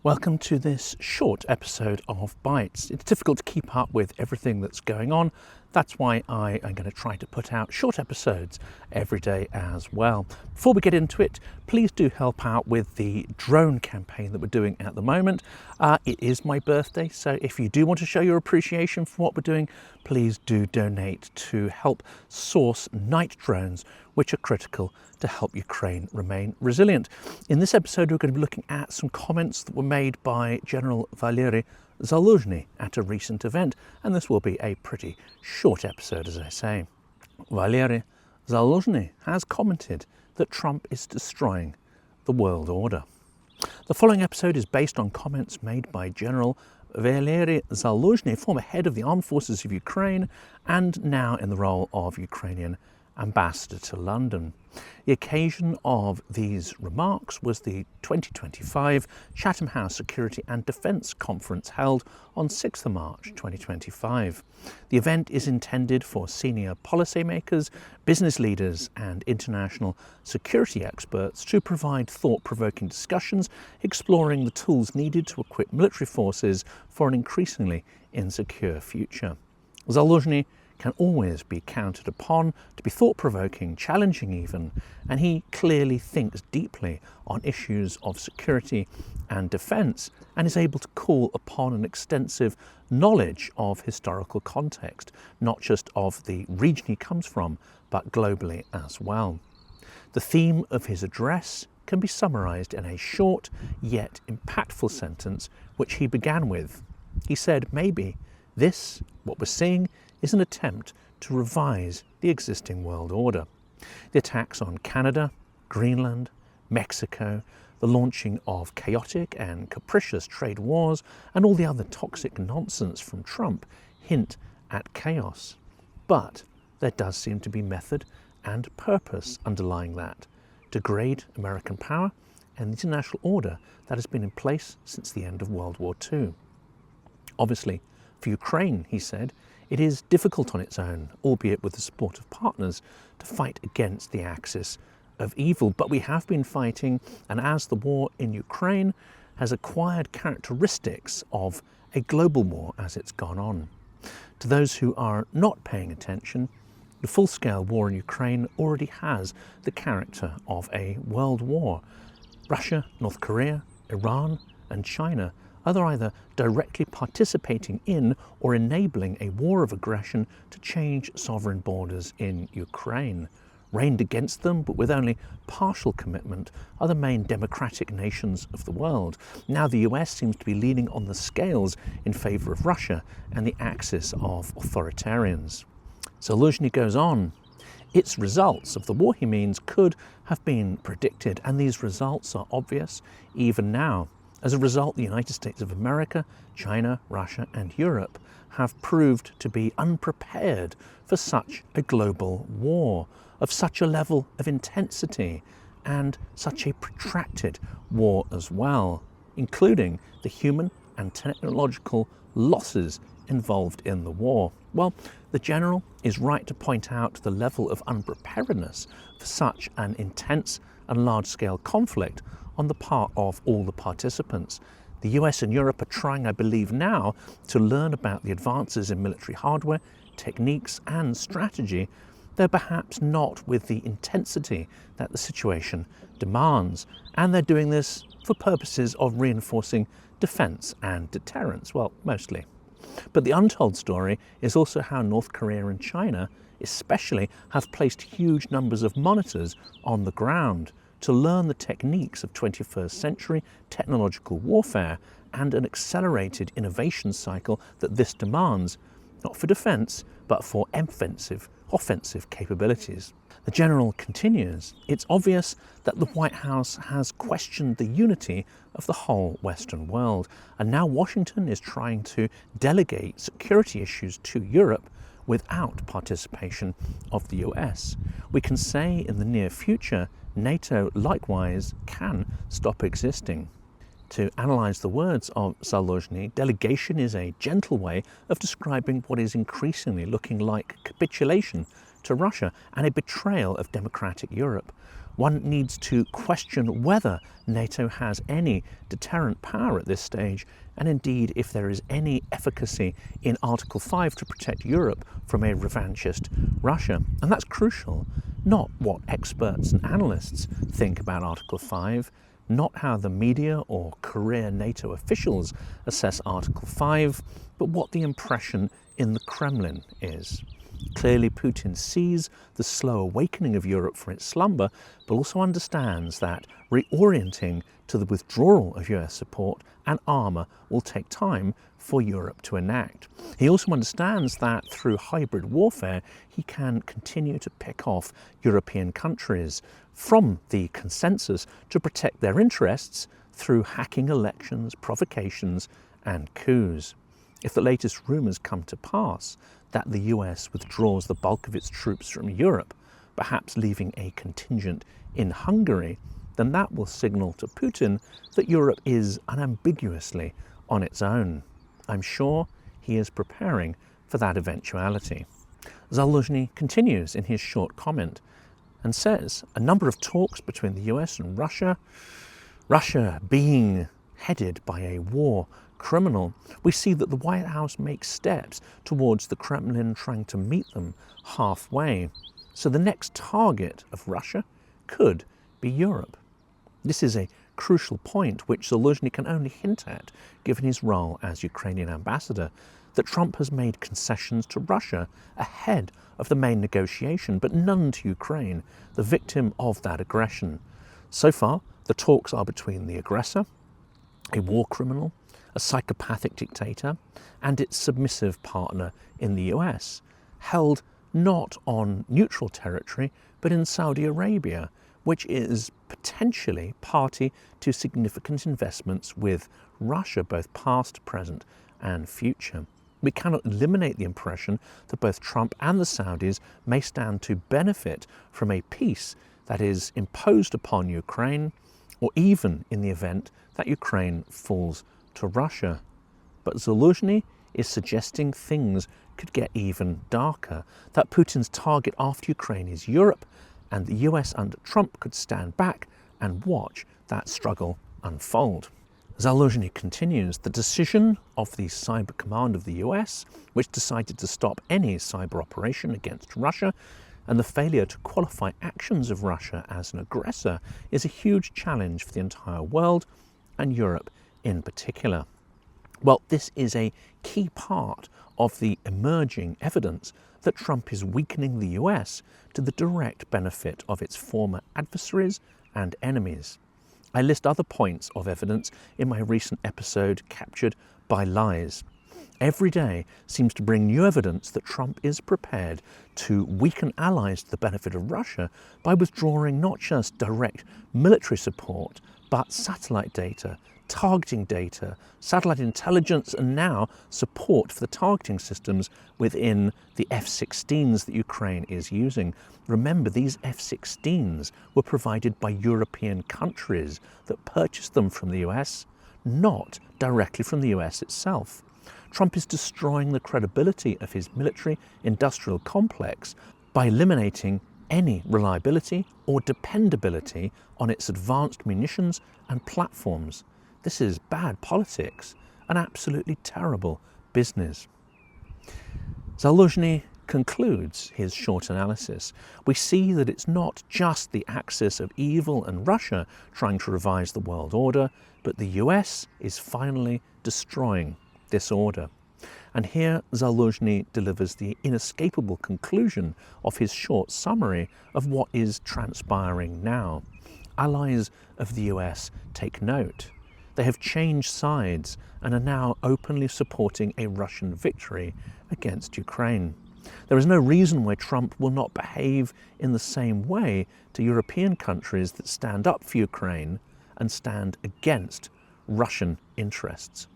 Welcome to this short episode of Bytes. It's difficult to keep up with everything that's going on. That's why I am going to try to put out short episodes every day as well. Before we get into it, please do help out with the drone campaign that we're doing at the moment. It is my birthday, so if you do want to show your appreciation for what we're doing, please do donate to help source night drones, which are critical to help Ukraine remain resilient. In this episode, we're going to be looking at some comments that were made by General Valerii Zaluzhnyi at a recent event, and this will be a pretty short episode, as I say. Valerii Zaluzhnyi has commented that Trump is destroying the world order. The following episode is based on comments made by General Valerii Zaluzhnyi, former head of the armed forces of Ukraine and now in the role of Ukrainian ambassador to London. The occasion of these remarks was the 2025 Chatham House Security and Defence Conference held on 6th of March 2025. The event is intended for senior policymakers, business leaders and international security experts to provide thought-provoking discussions exploring the tools needed to equip military forces for an increasingly insecure future. Zaluzhnyi can always be counted upon to be thought-provoking, challenging even, and he clearly thinks deeply on issues of security and defence and is able to call upon an extensive knowledge of historical context, not just of the region he comes from, but globally as well. The theme of his address can be summarised in a short yet impactful sentence which he began with. He said, maybe this, what we're seeing, is an attempt to revise the existing world order. The attacks on Canada, Greenland, Mexico, the launching of chaotic and capricious trade wars, and all the other toxic nonsense from Trump hint at chaos. But there does seem to be method and purpose underlying that: to degrade American power and the international order that has been in place since the end of World War II. Obviously, for Ukraine, he said, it is difficult on its own, albeit with the support of partners, to fight against the axis of evil. But we have been fighting, and as the war in Ukraine has acquired characteristics of a global war as it's gone on. To those who are not paying attention, the full-scale war in Ukraine already has the character of a world war. Russia, North Korea, Iran and China are either directly participating in or enabling a war of aggression to change sovereign borders in Ukraine. Raigned against them, but with only partial commitment, are the main democratic nations of the world. Now the US seems to be leaning on the scales in favour of Russia and the axis of authoritarians. Zaluzhnyi goes on. Its results of the war, he means, could have been predicted, and these results are obvious even now. As a result, the United States of America, China, Russia and Europe have proved to be unprepared for such a global war, of such a level of intensity and such a protracted war as well, including the human and technological losses involved in the war. Well, the General is right to point out the level of unpreparedness for such an intense and large-scale conflict on the part of all the participants. The US and Europe are trying, I believe now, to learn about the advances in military hardware, techniques and strategy, though perhaps not with the intensity that the situation demands. And they're doing this for purposes of reinforcing defence and deterrence, well, mostly. But the untold story is also how North Korea and China especially have placed huge numbers of monitors on the ground to learn the techniques of 21st century technological warfare and an accelerated innovation cycle that this demands, not for defence, but for offensive capabilities. The General continues, it's obvious that the White House has questioned the unity of the whole Western world, and now Washington is trying to delegate security issues to Europe without participation of the US. We can say in the near future, NATO likewise can stop existing. To analyse the words of Zaluzhnyi, delegation is a gentle way of describing what is increasingly looking like capitulation to Russia and a betrayal of democratic Europe. One needs to question whether NATO has any deterrent power at this stage, and indeed if there is any efficacy in Article 5 to protect Europe from a revanchist Russia. And that's crucial, not what experts and analysts think about Article 5, not how the media or career NATO officials assess Article 5, but what the impression in the Kremlin is. Clearly, Putin sees the slow awakening of Europe from its slumber, but also understands that reorienting to the withdrawal of US support and armour will take time for Europe to enact. He also understands that through hybrid warfare, he can continue to pick off European countries from the consensus to protect their interests through hacking elections, provocations, and coups. If the latest rumours come to pass that the US withdraws the bulk of its troops from Europe, perhaps leaving a contingent in Hungary, then that will signal to Putin that Europe is unambiguously on its own. I'm sure he is preparing for that eventuality. Zaluzhnyi continues in his short comment and says a number of talks between the US and Russia being headed by a war criminal, we see that the White House makes steps towards the Kremlin trying to meet them halfway. So the next target of Russia could be Europe. This is a crucial point which Zaluzhnyi can only hint at, given his role as Ukrainian ambassador, that Trump has made concessions to Russia ahead of the main negotiation, but none to Ukraine, the victim of that aggression. So far, the talks are between the aggressor, a war criminal, a psychopathic dictator, and its submissive partner in the US, held not on neutral territory, but in Saudi Arabia, which is potentially party to significant investments with Russia, both past, present, and future. We cannot eliminate the impression that both Trump and the Saudis may stand to benefit from a peace that is imposed upon Ukraine, or even in the event that Ukraine falls to Russia. But Zaluzhnyi is suggesting things could get even darker, that Putin's target after Ukraine is Europe, and the US under Trump could stand back and watch that struggle unfold. Zaluzhnyi continues, the decision of the Cyber Command of the US, which decided to stop any cyber operation against Russia, and the failure to qualify actions of Russia as an aggressor, is a huge challenge for the entire world, and Europe in particular. Well, this is a key part of the emerging evidence that Trump is weakening the US to the direct benefit of its former adversaries and enemies. I list other points of evidence in my recent episode, Captured by Lies. Every day seems to bring new evidence that Trump is prepared to weaken allies to the benefit of Russia by withdrawing not just direct military support, but satellite data, targeting data, satellite intelligence, and now support for the targeting systems within the F-16s that Ukraine is using. Remember, these F-16s were provided by European countries that purchased them from the US, not directly from the US itself. Trump is destroying the credibility of his military-industrial complex by eliminating any reliability or dependability on its advanced munitions and platforms. This is bad politics, an absolutely terrible business. Zaluzhnyi concludes his short analysis. We see that it's not just the axis of evil and Russia trying to revise the world order, but the US is finally destroying this order. And here Zaluzhnyi delivers the inescapable conclusion of his short summary of what is transpiring now. Allies of the US take note. They have changed sides and are now openly supporting a Russian victory against Ukraine. There is no reason why Trump will not behave in the same way to European countries that stand up for Ukraine and stand against Russian interests.